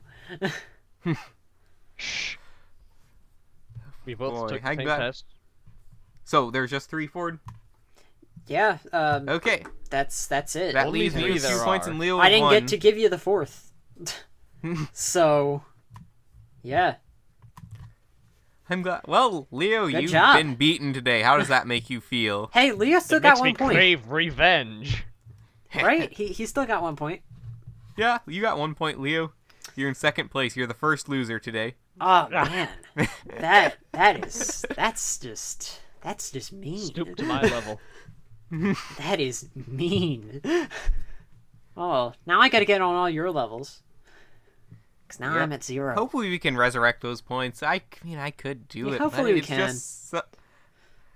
Shh. We both Boy, took the I same got- test. So there's just 3 Ford. Yeah, Okay, that's it. that Only leaves me three with 2 there points are. and Leo with I didn't 1. get to give you the fourth. So, yeah. I'm glad. Well, Leo, Good you've job. been beaten today. How does that make you feel? Hey, Leo still It got makes 1 me point. crave revenge. Right? He still got 1 point. Yeah, you got 1 point, Leo. You're in second place. You're the first loser today. Oh man. That's just mean. Stoop to my level. That is mean. Oh, now I gotta get on all your levels. Because now Yep. I'm at 0. Hopefully we can resurrect those points. I mean, I could do Yeah, it. hopefully but we it's can. Just,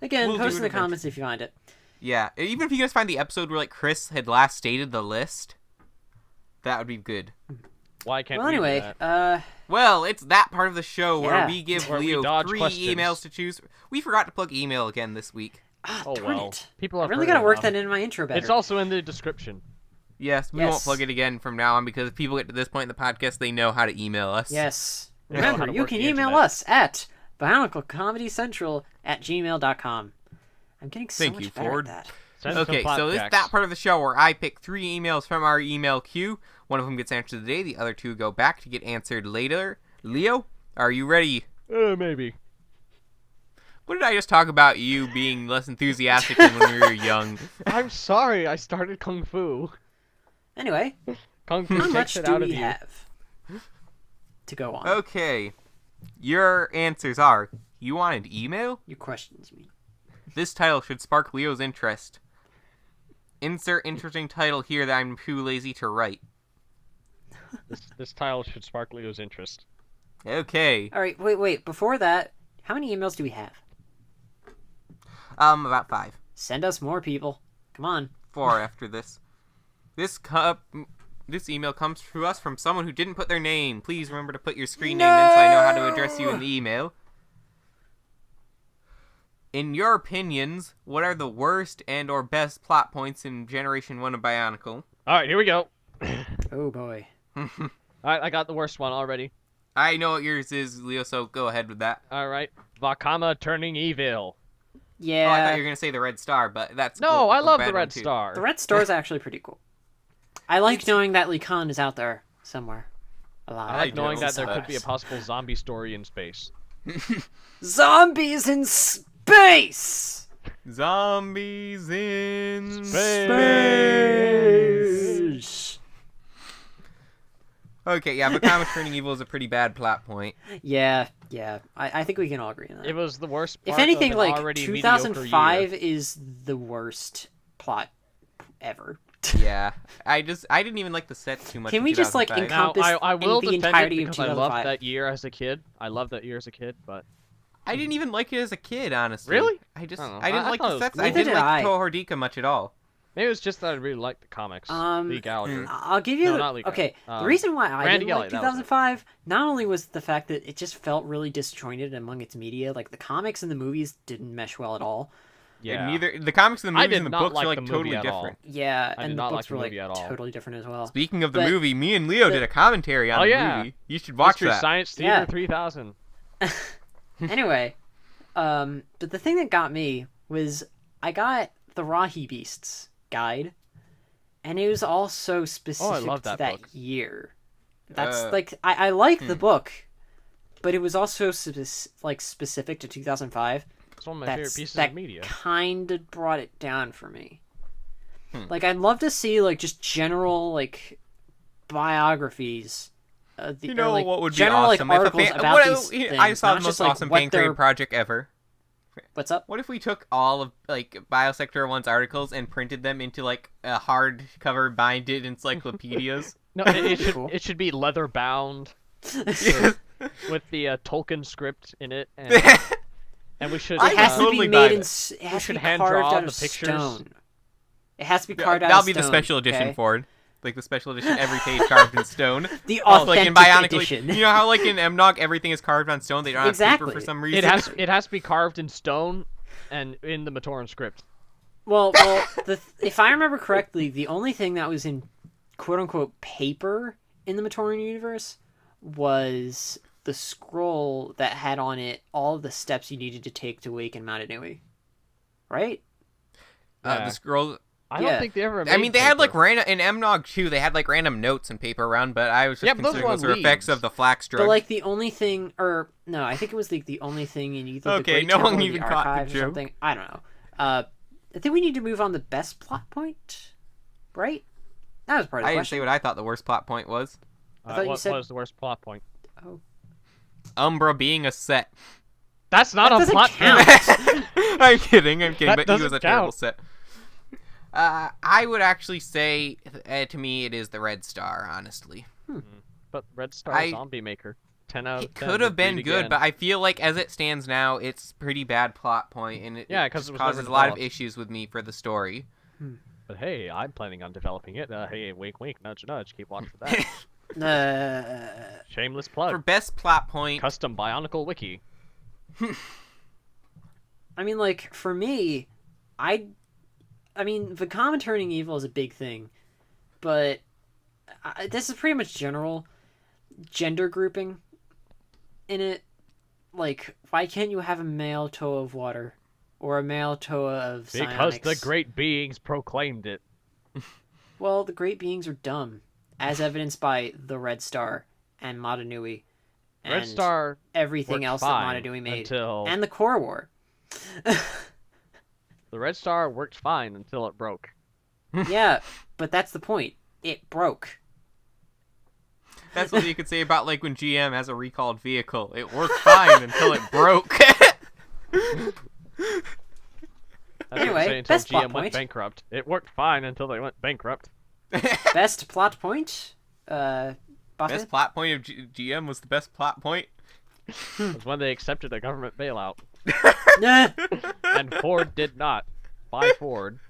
Again, we'll do post it in the eventually. comments if you find it. yeah, even if you guys find the episode where like Chris had last stated the list, that would be good. Why can't Well, we do anyway, that? Well, it's that part of the show where Yeah. we give Where we Leo dodge 3 questions. emails to choose. We forgot to plug email again this week. Oh darn well. it. People I have really heard gotta work enough. that in my intro better. It's also in the description. Yes, we won't Yes. plug it again from now on because if people get to this point in the podcast, they know how to email us. Yes. You know how Remember, to you work can the email internet. us at bioniclecomedicentral@gmail.com. I'm getting so Thank much you, better Ford. at that. Send Okay, some so this flapjacks. that part of the show where I pick 3 emails from our email queue. One of them gets answered today. The other 2 go back to get answered later. Leo, are you ready? Maybe. What did I just talk about you being less enthusiastic than when we were young? I'm sorry. I started kung fu. Anyway, Kung fu how takes much it do out of we you. have to go on? Okay. Your answers are, you want an email? Your questions me. This title should spark Leo's interest. Insert interesting title here that I'm too lazy to write. This title should spark Leo's interest. Okay. All right, wait. Before that, how many emails do we have? About 5. Send us more, people. Come on. 4 after this. This email comes to us from someone who didn't put their name. Please remember to put your screen name in so I know how to address you in the email. In your opinions, what are the worst and or best plot points in Generation 1 of Bionicle? All right, here we go. Oh boy. All right, I got the worst one already. I know what yours is, Leo, so go ahead with that. All right, Vakama turning evil. Oh, I thought Yeah. you were going to say the Red Star, but that's No, I love bad the one, Red too. Star. The Red Star is actually pretty cool. I like knowing that Lee Khan is out there somewhere. Alive. I like knowing don't that there could be a sucks. possible zombie story in space. Zombies in space! Zombies in Space! Okay, yeah, Vakama turning evil is a pretty bad plot point. Yeah. I think we can all agree on that. It was the worst. If part anything, of an like, already 2005 mediocre year. is the worst plot ever. Yeah, I didn't even like the set too much. Can in we just, like, 2005. Now, encompass I will the defend entirety it of because I loved 2005. that year as a kid. I loved that year as a kid, but I didn't even like it as a kid, honestly. Really? I just I don't know. I didn't I like thought it the was sets. cool. I Neither didn't did like I. Toho Hordika much at all. maybe it was just that I really liked the comics. Lee Gallagher. I'll give you No, not Lee okay. Gallagher. The reason why I Randy didn't like Gallagher, that was it. 2005 not only was the fact that it just felt really disjointed among its media, like the comics and the movies didn't mesh well at all. Yeah. And neither the comics and the I movies did and the not books like are like the movie totally at all. different. Yeah, I and did the not books like the were like movie at all. totally different as well. Speaking of the But- movie, me and Leo did a commentary on Oh, the yeah. movie. You should watch Mystery that. Science Theater Yeah. 3000. Anyway, but the thing that got me was I got the Rahi Beasts guide, and it was all so specific love to that that book. year. That's I like the book, but it was also specific to 2005. It's one of my favorite pieces that of media. kind of brought it down for me. Like, I'd love to see like just general like biographies. What would be general, awesome? Like, articles about these things, I saw not the most just, like, awesome what fan created they're- project ever. What's up? What if we took all of like Biosector 1's articles and printed them into like a hardcover binded encyclopedias? No, Cool. it should be leather bound with the Tolkien script in it, and we should. It has to totally be buy made in. that. It has to should be hand carved draw out the of pictures. stone. It has to be carved out That'll of be stone. the special edition okay? for it. Like the special edition, every page carved in stone. The Also, like in authentic Bionicle, edition. you know how like in MNOG everything is carved on stone. They don't have Exactly. paper for some reason. It has to be carved in stone, and in the Matoran script. Well, if I remember correctly, the only thing that was in quote unquote paper in the Matoran universe was the scroll that had on it all of the steps you needed to take to awaken Mount Inui. Right? Yeah. The scroll. I Yeah. don't think they ever. I mean, they had paper. like random in MNOG too. They had like random notes and paper around, but I was just Yeah, but those considering were those are effects leaves. of the flax drug. But like the only thing, or no, I think it was like the only thing in either the Okay, Great no Temple one or even the caught the Archives or joke. something. I don't know. I think we need to move on to best plot point, right? That was part of the I didn't question. say what I thought the worst plot point was. I thought you what said- was the worst plot point? Oh, Umbra being a set. That's not That a doesn't plot count. point. I'm kidding, That but he was doesn't a terrible count. set. I would actually say, to me, it is the Red Star, honestly. But Red Star I- Zombie Maker, 10 out of It 10. could have would been beat good, again. but I feel like as it stands now, it's pretty bad plot point, and it, Yeah, it 'cause just it was causes never a lot of developed. issues with me for the story. But hey, I'm planning on developing it. Hey, wink, wink, nudge, nudge. Keep watching for that. Shameless For plug. best plot point, Custom Bionicle wiki. I mean, like for me, I mean, the common turning evil is a big thing, but this is pretty much general gender grouping in it. Like, why can't you have a male Toa of water or a male Toa of Because psionics? the great beings proclaimed it. Well, the great beings are dumb, as evidenced by the Red Star and Madanui. Red and Star everything worked else that fine Madanui made, until and the Core War. the Red Star worked fine until it broke. Yeah, but that's the point. It broke. that's what you could say about like when GM has a recalled vehicle. It worked fine until it broke. That's what Anyway, I'm saying, until best plot GM went point. bankrupt. It worked fine until they went bankrupt. Best plot point? Buffett? Best plot point of GM was the best plot point. It was when they accepted a government bailout. Nah. And Ford did not. Buy Ford.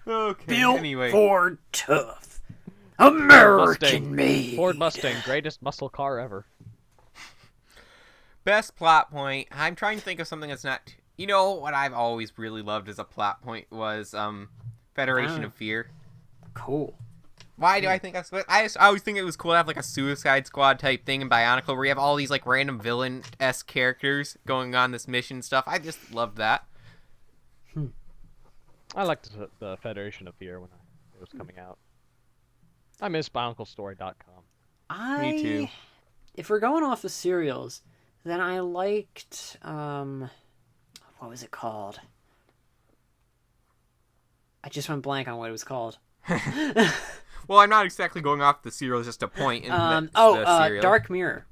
Okay. Built Anyway, Ford tough. Mustang. American made. Ford Mustang, greatest muscle car ever. best plot point. I'm trying to think of something that's not. You know what I've always really loved as a plot point was Federation Ah. of Fear. Cool. Why do I think that's what I always think it was cool to have like a Suicide Squad type thing in Bionicle where you have all these like random villain-esque characters going on this mission stuff. I just loved that. I liked the Federation of Fear when it was coming out. I miss BionicleStory.com. Me too. If we're going off the serials, then I liked what was it called? I just went blank on what it was called. Well, I'm not exactly going off the serial, just a point in the serial. Dark Mirror.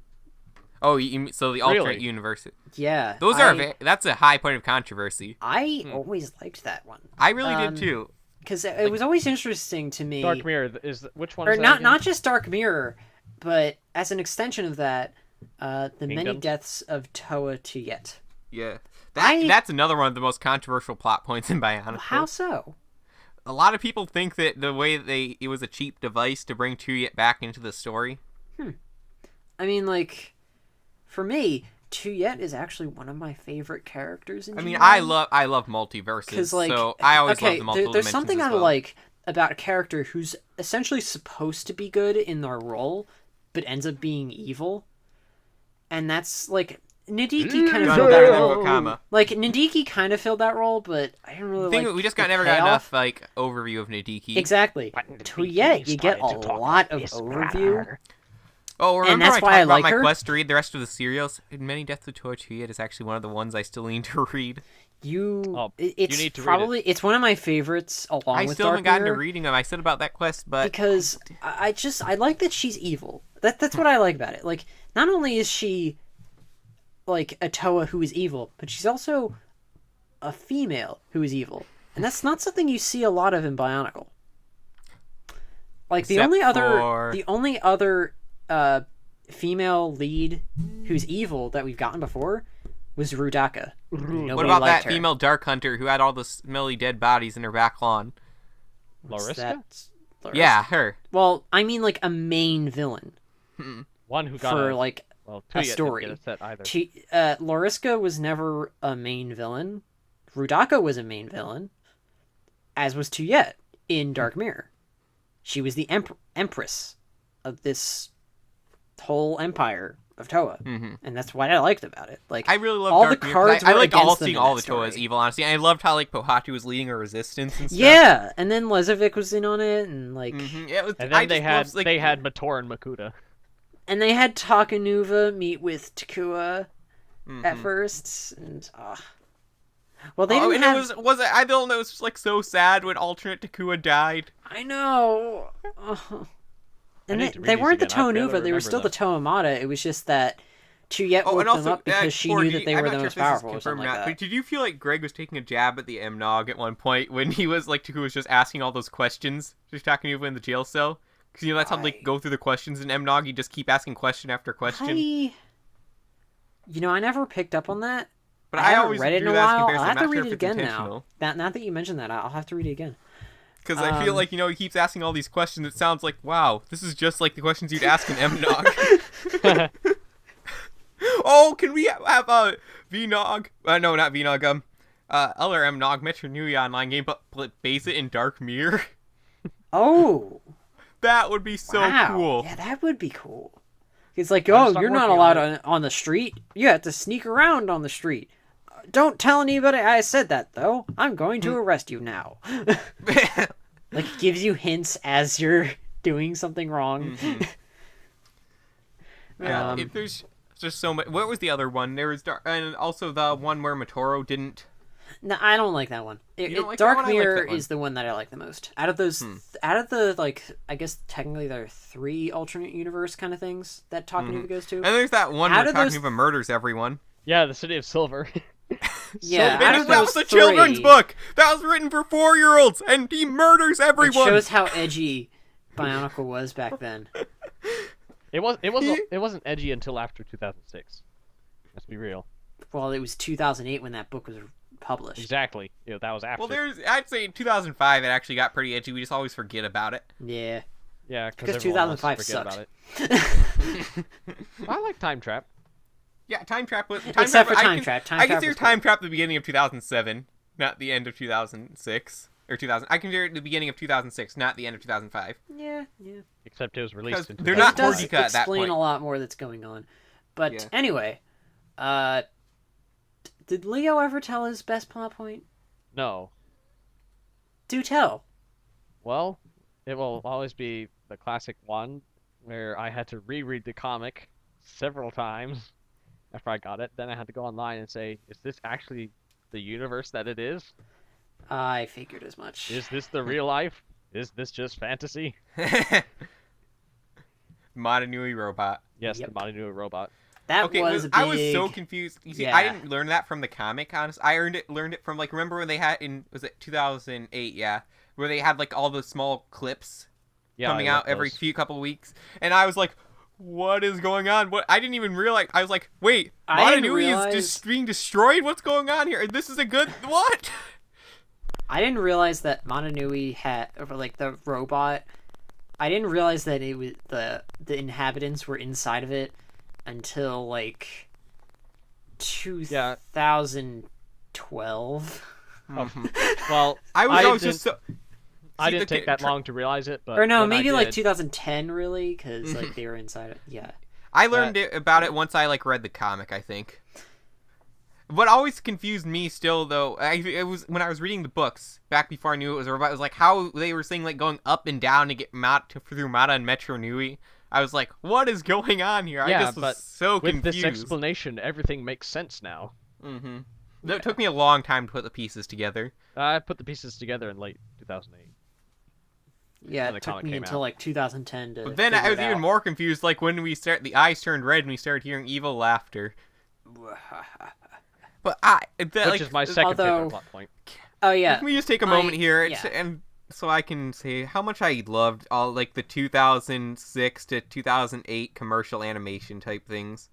Oh, so the alternate Really? universe. Yeah. Those that's a high point of controversy. I always liked that one. I really did too. Because it was always interesting to me. Dark Mirror is which one? Or Is that not again? not just Dark Mirror, but as an extension of that, the many Kingdoms? deaths of Toa Tuyet. Yeah, I- that's another one of the most controversial plot points in Bionicle. How so? A lot of people think that the way it was a cheap device to bring Tuyet back into the story. I mean, like, for me, Tuyet is actually one of my favorite characters in I mean, G1. I love multiverses, Because, like, so I always love the multiple there's dimensions something as I well. like about a character who's essentially supposed to be good in their role, but ends up being evil. And that's, like, Nadiki kind of Gun filled that better than role. Wakama. Like Nadiki kind of filled that role, but I didn't really like. We just the never got enough like overview of Nadiki. Exactly. But Tuyet, you get a started to talk lot like of this, overview. brother. Oh, remember that's I why talked I about like my her? quest to read the rest of the serials? In Many Deaths of Toa Tuyet is actually one of the ones I still need to read. It's need to read probably it's one of my favorites along I with still Dark haven't gotten to Mirror, reading them. I said about that quest, but because I like that she's evil. That's what I like about it. Like, not only is she like a Toa who is evil, but she's also a female who is evil, and that's not something you see a lot of in Bionicle. Like the only other female lead who's evil that we've gotten before was Rudaka. Nobody what about liked that her. female Dark Hunter who had all the smelly dead bodies in her back lawn? What's Lariska? that? Lariska? Yeah, her. Well, I mean like a main villain One who got for like well, a Tuyet story. didn't get a set either. Lariska was never a main villain. Rudaka was a main villain, as was Tuyet in Dark Mirror. She was the empress of this whole empire of Toa, and that's what I liked about it. Like, I really love all Dark the Mirror 'cause cards I were like against them seeing in all that the Toa as story. evil, honestly. I loved how like Pohatu was leading a resistance and stuff. Yeah, and then Lezovic was in on it, and like, It was, And I then just they loved, had Mator and Makuta. and they had Takanuva meet with Takua at first, and well, they didn't and have. it was I don't know. It was just like so sad when alternate Takua died. I know. And need to read they these weren't the again. I barely Tonuva, they were remember still them. the Toamata. It was just that Tuyet Oh, woke and also them up because she knew that they I'm were not the sure most if this is powerful or confirmed something or like not, that. but did you feel like Greg was taking a jab at the Nog at one point when he was like Takua was just asking all those questions, just talking to you in the jail cell? Because that's how they go through the questions in Nog. You just keep asking question after question. I never picked up on that. But I I haven't always read it in drew a that as while. comparison. I'll have I'm to not read sure it if it's again now. intentional. Now that you mention that, I'll have to read it again. Because I feel like, he keeps asking all these questions. It sounds like, wow, this is just like the questions you'd ask in Nog. Oh, can we have V-Nog? No, not V-Nog. Other Nog Metro Nui online game, but base it in Dark Mirror. Oh, That would be so wow. cool. Yeah, that would be cool. It's like, I'll oh, start you're not working allowed on on the street. You have to sneak around on the street. Don't tell anybody I said that, though. I'm going to arrest you now. Like, it gives you hints as you're doing something wrong. Yeah, if there's just so much. What was the other one? There was and also the one where Matoro didn't. No, I don't like that one. You don't like that Dark one? I like Mirror that one. is the one that I like the most. Out of those, out of the, like, I guess technically there are 3 alternate universe kind of things that Takanuva goes to. And there's that one Out where of those- Takanuva murders everyone. Yeah, the City of Silver. Yeah, And out of that was those a children's 3, book that was written for 4-year-olds, and he murders It everyone. shows how edgy Bionicle was back then. It wasn't edgy until after 2006. Let's be real. Well, it was 2008 when that book was published. Exactly. That was after. Well, I'd say in 2005 it actually got pretty edgy. We just always forget about it. Yeah. Yeah, Because everyone wants to 2005 forget sucked. about it. I like Time Trap. Yeah, Time Trap was. Except for Time Trap. I consider Time Trap the beginning of 2007, not the end of 2006 or 2000. I consider it the beginning of 2006, not the end of 2005. Yeah. Except it was released in. They're 2005. not It does Mordecai at that explain point. a lot more that's going on. But Yeah. anyway, did Leo ever tell his best plot point? No. Do tell. Well, it will always be the classic one where I had to reread the comic several times after I got it. Then I had to go online and say, is this actually the universe that it is? I figured as much. Is this the real life? Is this just fantasy? Modanui robot. Yes, Yep. the Modanui robot. That Okay, was a big... I was so confused. You see, Yeah. I didn't learn that from the comic, honestly. I learned it from, like, remember when they had was it 2008, yeah, where they had, like, all the small clips Yeah, coming I love out every those. couple of weeks, and I was like, what is going on? What? I didn't even realize. I was like, wait, I didn't Modanui realize- is just being destroyed? What's going on here? This is a good... What? I didn't realize that Modanui had, or like the robot. I didn't realize that it was the inhabitants were inside of it until like 2012. Well, I was always didn't- just so... I See, didn't the take that ca- long to realize it, but Or no, when I maybe like did- 2010 really, because like they were inside it. Yeah. I learned about it once I read the comic, I think. What always confused me still, though, it was when I was reading the books back before I knew it was a robot. It was like how they were saying going up and down to get through Mata and Metro Nui. I was like, what is going on here? Yeah, I just was so confused. With this explanation, everything makes sense now. Mm-hmm. It took me a long time to put the pieces together. I put the pieces together in late 2008. Yeah, it took me until 2010 to. But then I was even more confused. When the eyes turned red and we started hearing evil laughter. But which is my second favorite plot point. Oh yeah. Can we just take a moment here and so I can say how much I loved all the 2006 to 2008 commercial animation type things.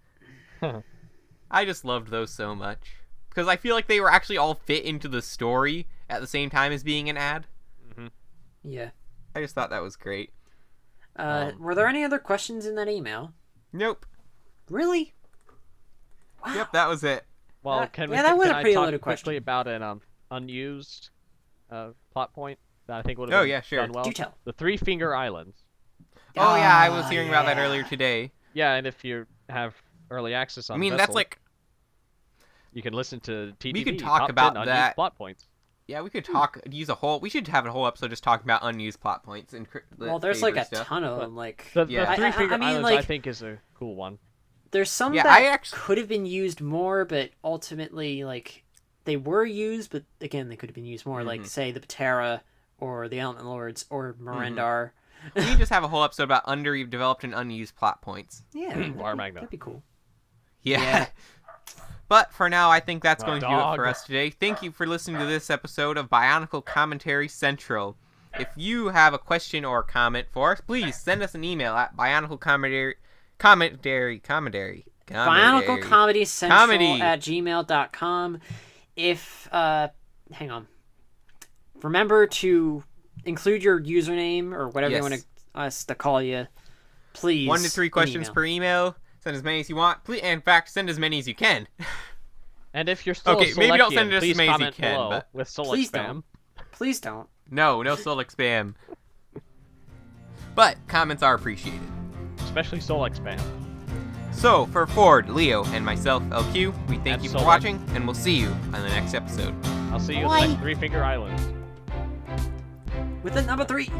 I just loved those so much because I feel like they were actually all fit into the story at the same time as being an ad. Mm-hmm. Yeah. I just thought that was great. Were there any other questions in that email? Nope. Really? Wow. Yep, that was it. Well, that was a pretty loaded quickly question. about an unused plot point that I think would have done well? Do tell. The Three Finger Islands. Oh yeah, I was hearing about that earlier today. Yeah, and if you have early access on Vessel, that's you can listen to TTV. We could talk about that. Unused plot points. Yeah, we could we should have a whole episode just talking about unused plot points and there's a ton of them. The Three Finger Islands, I think, is a cool one. There's some that could have been used more, but ultimately, they were used, but again, they could have been used more. Mm-hmm. Say, the Patera, or the Element Lords, or Mirandar. We can just have a whole episode about underdeveloped and unused plot points. Yeah, that'd be cool. Yeah. But for now, I think that's going to do it for us today. Thank you for listening to this episode of Bionicle Commentary Central. If you have a question or comment for us, please send us an email at BionicleCommentary BionicleComedyCentral@gmail.com. If hang on, remember to include your username or whatever you want us to call you. Please. 1 to 3 questions per email. Send as many as you want. Please, in fact, send as many as you can. And if you're still maybe don't send as please many as you comment can, below but with Solix spam. Please don't. No Solix spam. But comments are appreciated. Especially Solix spam. So, for Ford, Leo, and myself, LQ, we thank you for watching, and we'll see you on the next episode. I'll see you in the next Three Finger Islands. With the number 3.